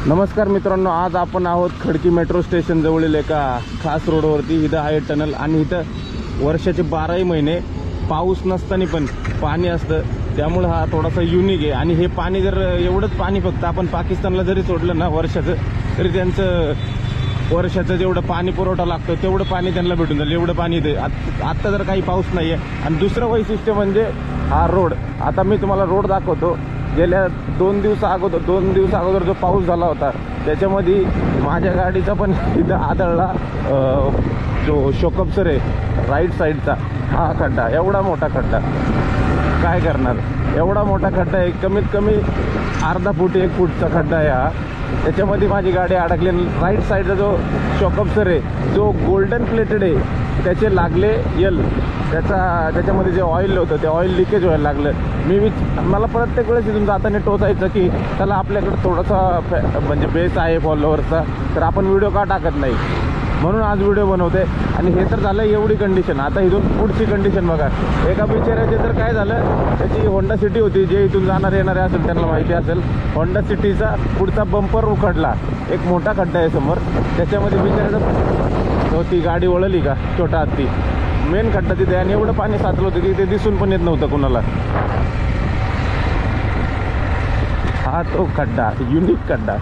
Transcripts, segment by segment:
नमस्कार मित्रांनो, आज आपण आहोत खडकी मेट्रो स्टेशन जवळील एका खास रोडवरती. इथं आहे टनल आणि इथं वर्षाचे 12ही महिने पाऊस नसताना पण पाणी असतं. त्यामुळे हा थोडासा युनिक आहे. आणि हे पाणी जर एवढंच पाणी फक्त आपण पाकिस्तानला जरी सोडलं ना वर्षाचं, तरी त्यांचं वर्षाचं जेवढं पाणी पुरवठा लागतो तेवढं पाणी त्यांना भेटून जाईल, एवढं पाणी इथे. आत्ता जर काही पाऊस नाही आहे. आणि दुसरं वैशिष्ट्य म्हणजे हा रोड. आता मी तुम्हाला रोड दाखवतो. गेल्या 2 दिवसा अगोदर जो पाऊस झाला होता त्याच्यामध्ये माझ्या गाडीचा पण इथं आदळला. जो शोकअप्सर आहे राईट साईडचा हा खड्डा, एवढा मोठा खड्डा. काय करणार, एवढा मोठा खड्डा आहे. कमीत कमी अर्धा फूट 1 फूटचा खड्डा आहे हा. त्याच्यामध्ये माझी गाडी अडकली. राईट साईडचा जो शॉकअप्सर आहे जो गोल्डन प्लेटेड आहे त्याचे लागले त्याच्यामध्ये जे ऑइल होतं ते ऑइल लिकेज व्हायला लागलं. मला प्रत्येक वेळेस इथून जाताना टोचायचं की त्याला आपल्याकडे थोडासा म्हणजे बेस आहे फॉलोअर्सचा, तर आपण व्हिडिओ का टाकत नाही, म्हणून आज व्हिडिओ बनवते. आणि हे तर झालं एवढी कंडिशन. आता इथून पुढची कंडिशन बघा. एका बिचाऱ्याचे तर काय झालं, त्याची होंडा सिटी होती, जे इथून येणारे असेल त्यांना माहिती असेल, होंडा सिटीचा पुढचा बंपर उखडला. एक मोठा खड्डा आहे समोर, त्याच्यामध्ये बिचाऱ्याचं ती गाडी वळली का छोटा हत्ती, मेन खड्डा तिथे. आणि एवढं पाणी साचलं होतं की ते दिसून पण येत नव्हतं कुणाला. हा तो खड्डा, युनिक खड्डा.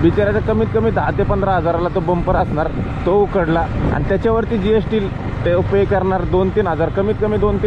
बिचाऱ्याचा कमीत कमी 10 ते 15 हजाराला तो बंपर असणार, तो उकडला. आणि त्याच्यावरती GST पे करणार 2-3 हजार, कमीत कमी 2